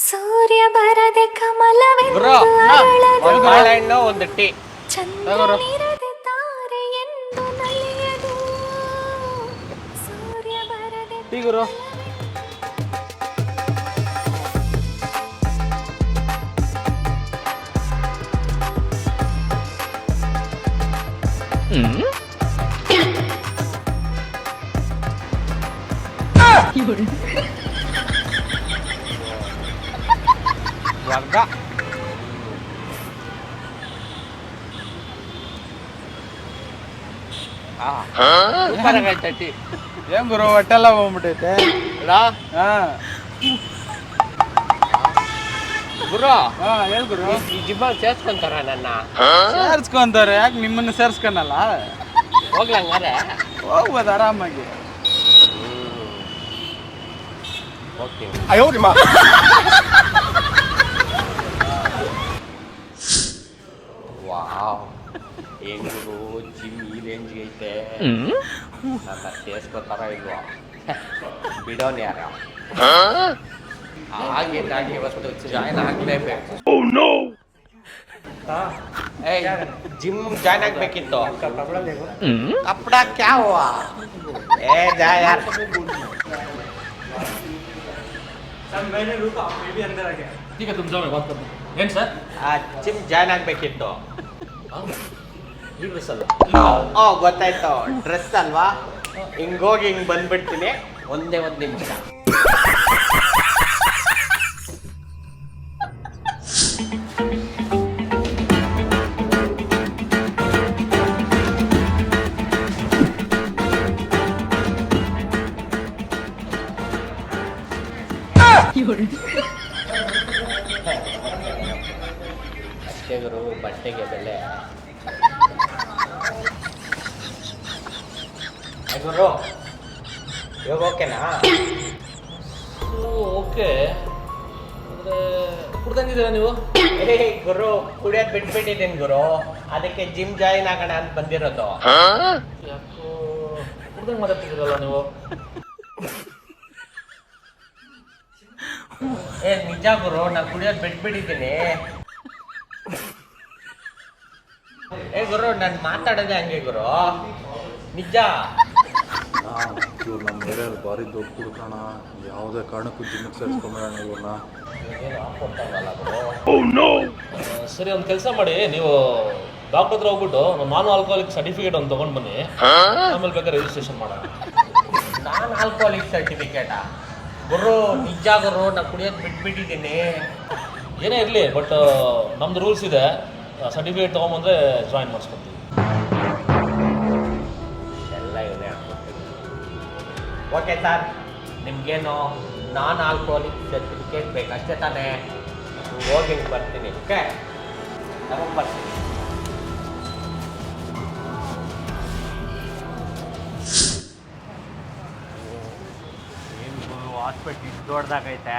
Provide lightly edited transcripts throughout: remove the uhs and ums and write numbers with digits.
ಸೂರ್ಯ ಬರದೆ ಕಮಲವೆಂದು ಒಂದು ಬಾಳೆಹಣ್ಣು ಒಂದು ಟೀ. ಚಂದ್ರನಿರದೆ ತಾರೆ ಎಂದು ನಲಿಯದು. ಸೂರ್ಯ ಬರದೆ ಟೀ ಗುರು. ವರ್ಗ ಟೀ ಏನ್ ಗುರು ಹೊಟ್ಟೆಲ್ಲ ಹೋಗ್ಬಿಟ್ಟೈತೆ ಗುರು. ಹೇಳ್ ಗುರು. ಈ ಜಿಮ್ಮಲ್ಲಿ ಸೇರ್ಸ್ಕೊಂತಾರ ನನ್ನ? ಸೇರ್ಸ್ಕೊಂತಾರೆ, ಯಾಕೆ ನಿಮ್ಮನ್ನ ಸೇರ್ಸ್ಕೊನಲ್ಲ? ಹೋಗ್ಲಂಗಾರೆ ಹೋಗ್ಬೋದು ಆರಾಮಾಗಿ. ಹೋಗ್ತೀನಿ. ವಾವ್, ಹೆಂಗು ಜಿಮ್ ಈ ರೇಂಜ್ಗೆ ಐತೆ. ನನ್ನ ಸೇರ್ಸ್ಕೊತಾರ ಇಲ್ವಾ? ಬಿಡೋನ್ ಯಾರ? ಹಾಗೇನಾಗಿ ಇವತ್ತು ಜಾಯ್ನ್ ಆಗ್ಲೇಬೇಕು. ಜಿಮ್ ಜಾಯ್ನ್ ಆಗ್ಬೇಕಿತ್ತು. ಕಪड़ा क्या हुआ? ए जा यार. ठीक है तुम जाओ मैं बात करता हूँ. ಏನ್ ಸರ್? Gym join ಆಗ್ಬೇಕಿತ್ತು. ಈ ಡ್ರೆಸ್ ಅಲ್ಲ. ಗೊತ್ತಾಯ್ತು, ಡ್ರೆಸ್ ಅಲ್ವಾ? ಹಿಂಗೋಗಿ ಹಿಂಗ್ ಬಂದ್ಬಿಡ್ತೀನಿ. ಒಂದೇ ಒಂದು ನಿಮಿಷ. ಅಷ್ಟೇ ಗುರು, ಬಟ್ಟೆಗೆ ಬೆಲೆ. ಗುರು ಇವಾಗ ಓಕೆನಾ? ಓಕೆ ಅಂದ್ರೆ ಕುಡ್ದಂಗಿದ್ದೀರಾ ನೀವು? ಗುರು ಕುಡಿಯೋದು ಬಿಟ್ಬಿಟ್ಟಿದ್ದೀನಿ ಗುರು, ಅದಕ್ಕೆ ಜಿಮ್ ಜಾಯಿನ್ ಆಗೋಣ ಅಂತ ಬಂದಿರೋದು. ಯಾಕೋ ಕುಡ್ದಂಗೆ ಮಾತಾಡ್ತಿದ್ದೀರಲ್ಲ ನೀವು? ನಿಜ ಗುರು, ನಾನು ಕುಡಿಯೋದು ಬಿಟ್ಬಿಟ್ಟಿದ್ದೀನಿ. ಗುರು ನಾನು ಮಾತಾಡೋದೇ ಹಂಗೆ ಗುರು, ನಿಜ. ಇವ್ರು ನಮ್ಮ ಏರಿಯಲ್ಲಿ ಭಾರಿ ದೊಡ್ಡ ಕುಡ್ಕೋಣ, ಯಾವುದೇ ಕಾರಣಕ್ಕೂ ಜಿಮ್ಮಿಗೆ ಸೇರಿಸ್ಕೊಂಬೇಡ ಇವ್ರನ್ನ. ಸರಿ ಒಂದು ಕೆಲಸ ಮಾಡಿ, ನೀವು ಡಾಕ್ಟರ್ ಹತ್ರ ಹೋಗ್ಬಿಟ್ಟು ನಾನ್ ಆಲ್ಕೋಹಾಲಿಕ್ ಸರ್ಟಿಫಿಕೇಟ್ ಒಂದು ತೊಗೊಂಡು ಬನ್ನಿ, ಆಮೇಲೆ ಬೇಕಾದ್ರೆ ರಿಜಿಸ್ಟ್ರೇಷನ್ ಮಾಡೋಣ. ನಾನು ಆಲ್ಕೋಹಾಲಿಕ್ ಸರ್ಟಿಫಿಕೇಟಾ? ಗುರು ನಿಜ ಗುರು, ನಾನು ಕುಡಿಯೋದು ಬಿಟ್ಬಿಟ್ಟಿದ್ದೀನಿ. ಏನೇ ಇರಲಿ, ಬಟ್ ನಮ್ದು ರೂಲ್ಸ್ ಇದೆ, ಸರ್ಟಿಫಿಕೇಟ್ ತೊಗೊಂಬಂದ್ರೆ ಜಾಯಿನ್ ಮಾಡಿಸ್ಕೊತೀವಿ. ಎಲ್ಲ ಇವನೇ ಹಾಕ್ಕೊಡ್ತೀನಿ. ಓಕೆ ಸರ್, ನಿಮಗೇನು ನಾನ್ ಆಲ್ಕೋಹಾಲಿಕ್ ಸರ್ಟಿಫಿಕೇಟ್ ಬೇಕಷ್ಟೇ ತಾನೇ? ಹೋಗಿ ಬರ್ತೀನಿ. ಓಕೆ ತಗೊಂಡು ಬರ್ತೀನಿ. ಹಾಸ್ಪಿಟ್ಲ್ ಇಷ್ಟು ದೊಡ್ಡದಾಗೈತೆ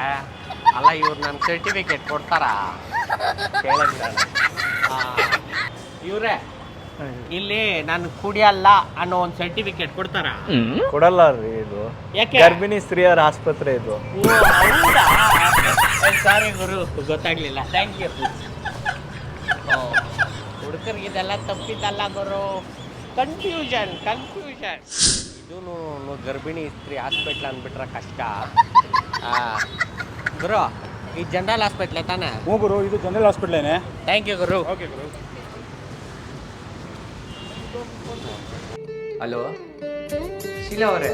ಅಲ್ಲ, ಇವ್ರು ನನ್ನ ಸರ್ಟಿಫಿಕೇಟ್ ಕೊಡ್ತಾರಾ? ಇವ್ರೆ ಇಲ್ಲಿ ನಾನು ಕುಡಿಯಲ್ಲ ಅನ್ನೋ ಒಂದು ಸರ್ಟಿಫಿಕೇಟ್ ಕೊಡ್ತಾರ? ಕೊಡಲ್ಲ ರೀ, ಇದು ಯಾಕೆ? ಗರ್ಭಿಣಿ ಸ್ತ್ರೀಯರ ಆಸ್ಪತ್ರೆ ಇದು. ಸಾರಿ ಗುರು, ಗೊತ್ತಾಗ್ಲಿಲ್ಲ. Thank you. ಹುಡುಗರಿಗೆ ಇದೆಲ್ಲ ತಪ್ಪಿದ್ದಲ್ಲ ಗುರು, ಕನ್ಫ್ಯೂಷನ್. ಇದೂ ಗರ್ಭಿಣಿ ಸ್ತ್ರೀ ಹಾಸ್ಪಿಟ್ಲ್ ಅಂದ್ಬಿಟ್ರೆ ಕಷ್ಟ. ಗುರು ಈ ಜನರಲ್ ಹಾಸ್ಪಿಟ್ಲೇ ತಾನೇ? ಹ್ಞೂ ಗುರು, ಇದು ಜನರಲ್ ಹಾಸ್ಪಿಟ್ಲೇನೆ. ಥ್ಯಾಂಕ್ ಯು ಗುರು. ಓಕೆ ಗುರು. ಹಲೋ ಶೀಲಾ ಅವರೇ,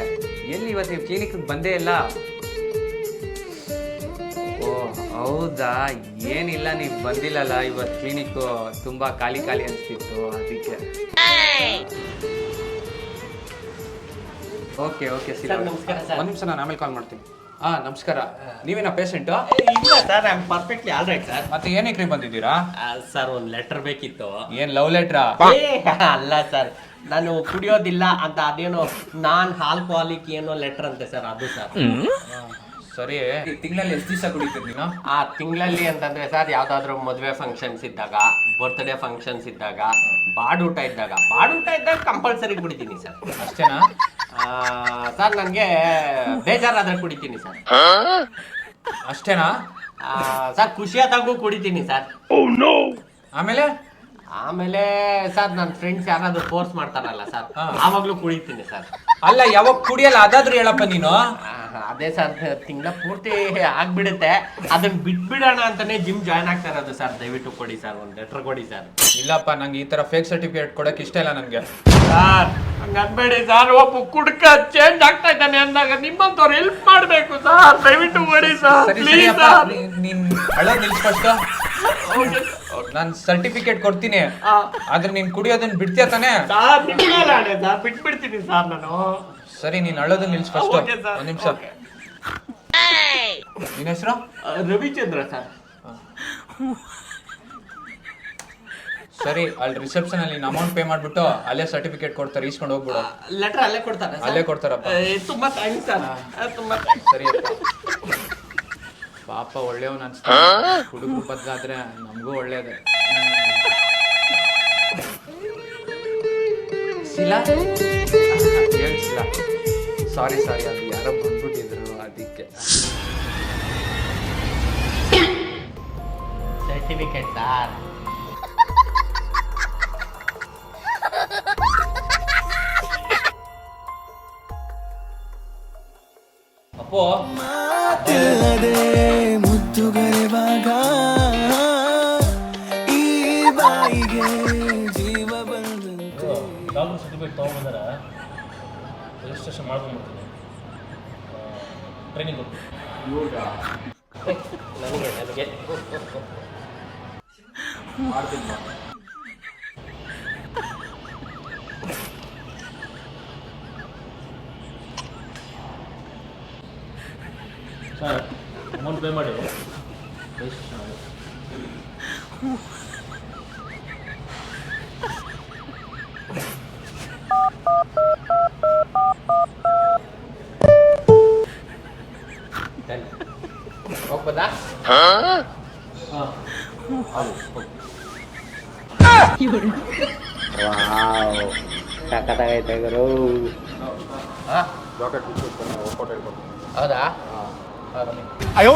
ಎಲ್ಲಿ ಇವತ್ತು ನೀವು ಕ್ಲಿನಿಕ್ಗೆ ಬಂದೇ ಇಲ್ಲ? ಓ ಹೌದಾ, ಏನಿಲ್ಲ, ನೀವು ಬಂದಿಲ್ಲಲ್ಲ ಇವತ್ತು. ಕ್ಲಿನಿಕ್ಕು ತುಂಬ ಖಾಲಿ ಅನಿಸ್ತಿತ್ತು, ಅದಕ್ಕೆ. ಓಕೆ ಶೀಲಾ, ನಮಸ್ಕಾರ ಸರ್. ಒಂದು ನಿಮಿಷ, ನಾನು ಆಮೇಲೆ ಕಾಲ್ ಮಾಡ್ತೀನಿ. ನಮಸ್ಕಾರ. ನೀವೇನಾ ಪೇಷಂಟು? ಇಲ್ಲ sir, I am perfectly all right sir. ಮತ್ತೆ ಏನಕ್ಕೆ ನೀವು ಬಂದಿದ್ದೀರಾ? ಸರ್ ಒಂದು ಲೆಟರ್ ಬೇಕಿತ್ತು. ಏನು ಲವ್ ಲೆಟ್ರಾ? ಅಲ್ಲ ಸರ್, ನಾನು ಕುಡಿಯೋದಿಲ್ಲ ಅಂತ ಅದೇನೋ ನಾನ್ ಆಲ್ಕೋಹಾಲಿಕ್ ಏನೋ ಲೆಟರ್ ಅಂತೆ ಸರ್, ಅದು ಸರ್. ಸರಿ, ತಿಂಗಳಲ್ಲಿ ಎಷ್ಟು ದಿವಸ ಕುಡಿತೀರಿ ನೀನು? ತಿಂಗಳಲ್ಲಿ ಅಂತಂದ್ರೆ ಸರ್, ಯಾವ್ದಾದ್ರು ಮದುವೆ ಫಂಕ್ಷನ್ಸ್ ಇದ್ದಾಗ, ಬರ್ತ್ಡೇ ಫಂಕ್ಷನ್ಸ್ ಇದ್ದಾಗ, ಬಾಡೂಟ ಇದ್ದಾಗ ಕಂಪಲ್ಸರಿ ಕುಡಿತೀನಿ ಸರ್. ಅಷ್ಟೇನಾ? ಸರ್ ನನಗೆ ಬೇಜಾರಾದ್ರೆ ಕುಡಿತೀನಿ ಸರ್. ಅಷ್ಟೇನಾ? ಸರ್ ಖುಷಿಯಾದಾಗೂ ಕುಡಿತೀನಿ ಸರ್. ಆಮೇಲೆ ಆಮೇಲೆ ಸರ್ ನನ್ನ ಫ್ರೆಂಡ್ಸ್ ಯಾರಾದ್ರೂ ಫೋರ್ಸ್ ಮಾಡ್ತಾರಲ್ಲ ಸರ್, ಆವಾಗ್ಲೂ ಕುಡಿತೀನಿ ಸರ್. ಅಲ್ಲ, ಯಾವಾಗ ಕುಡಿಯಲ್ಲ ಅದಾದ್ರೂ ಹೇಳಪ್ಪ ನೀನು. ಅದೇ ಸರ್, ತಿಂಗಳ ಪೂರ್ತಿ ಆಗ್ಬಿಡುತ್ತೆ. ಅದನ್ನ ಬಿಟ್ಬಿಡೋಣ ಅಂತಾನೆ ಜಿಮ್ ಜಾಯ್ನ್ ಆಗ್ತಾ ಇರೋದು ಸರ್. ದಯವಿಟ್ಟು ಕೊಡಿ ಸರ್, ಒಂದು ಲೆಟರ್ ಕೊಡಿ ಸರ್. ಇಲ್ಲಪ್ಪ, ನಂಗೆ ಈ ತರ ಫೇಕ್ ಸರ್ಟಿಫಿಕೇಟ್ ಕೊಡಕ್ ಇಷ್ಟ ಇಲ್ಲ ನನಗೆ. ಸರ್ ಹಂಗ ಅನ್ಬೇಡಿ ಸರ್. ಒಬ್ಬ ಕುಡ್ಕ ಚೇಂಜ್ ಆಗ್ತಾ ಇದ್ದಾನೆ ಅಂದಾಗ ನಿಮ್ಮಂತವ್ರು ಹೆಲ್ಪ್ ಮಾಡ್ಬೇಕು ಸರ್. ದಯವಿಟ್ಟು ಕೊಡಿ ಸರ್, ಸರಿ ಪ್ಲೀಸ್ ಸರಿಯಪ್ಪ, ಸರ್. ನೀನ್ ಅಳೋದ್ ನಿಲ್ಸ್ಫಸ್ಟ್. ನಾನ್ ಸರ್ಟಿಫಿಕೇಟ್ ಕೊಡ್ತೀನಿ, ಆದ್ರೆ ನೀನ್ ಕುಡಿಯೋದನ್ನ ಬಿಡ್ತೀಯ ತಾನೆ? ಸರ್ ಬಿಟ್ಬಿಡಲ್ಲ ಸರ್, ಬಿಟ್ಬಿಡ್ತೀನಿ ಸರ್ ನಾನು. ಸರಿ, ನೀನ್ ಅಳೋದನ್ನ ನಿಲ್ಸ್ ಫಸ್ಟ್. Okay, sir. ಒಂದ್ ನಿಮಿಷ. ನಿನ್ ಹೆಸರು? ರವಿಚಂದ್ರ ಸರ್. ಸರಿ, ಅಲ್ಲಿ ರಿಸೆಪ್ಷನ್ ಅಲ್ಲಿ ಅಮೌಂಟ್ ಪೇ ಮಾಡ್ಬಿಟ್ಟು ಅಲ್ಲೇ ಸರ್ಟಿಫಿಕೇಟ್ ಕೊಡ್ತಾರೆ, ಈಸ್ಕೊಂಡು ಹೋಗ್ಬಿಡು. ಲೆಟರ್ ಅಲ್ಲೇ ಕೊಡ್ತಾರೆ sir? ಅಲ್ಲೇ ಕೊಡ್ತಾರಪ್ಪ. ತುಂಬಾ ಥ್ಯಾಂಕ್ಸ್ ಸರ್, ತುಂಬಾ thanks. ಸರಿಯಪ್ಪ. ಪಾಪ ಒಳ್ಳೆಯವನು ಅನ್ಸ್ತಾನೆ. ಹುಡುಗರು ಬದಲಾದ್ರೆ ನಮಗೂ ಒಳ್ಳೇದೆ. ಶಿಲಾ, ಹೇಳ್ಸಿಲ್ಲ. ಸಾರಿ, ಅದು ಯಾರೋ ಬಂದ್ಬಿಟ್ಟಿದ್ರು ಅದಕ್ಕೆ. Certificate sir. ಅಪ್ಪೋ ಮುದ್ದುಗರೆವಾಗ ಈ ಬಾಯಿಗೆ ಜೀವ ಬಂದಂತೆ. ಡಾಕ್ಟರ್ ಸರ್ಟಿಫಿಕೇಟ್ ತೊಗೊಂಡ್ಬಂದಾರ, ರಿಜಿಸ್ಟ್ರೇಷನ್ ಮಾಡ್ಕೊಂಡ್ಬಿಡ್ತೀನಿ. ಟ್ರೈನಿಂಗ್ ಹೋಗ್ತೀನಿ. ನನಗೆ ಮಾಡ್ತೀನಿ. ಸರ್ ಅಮೌಂಟ್ ಪೇ ಮಾಡಿ. ಹೋಗ್ಬೋದಾ? ಸಖತ್ತಾಗೈತೆ ಗುರು. ಜಾಕೆಟ್ ಬಿಟ್ಟು ಒಪ್ಪೋಟ ಹೇಳ್ಕೊಡ್ತೀನಿ. ಹೌದಾ? ಅಯ್ಯೋ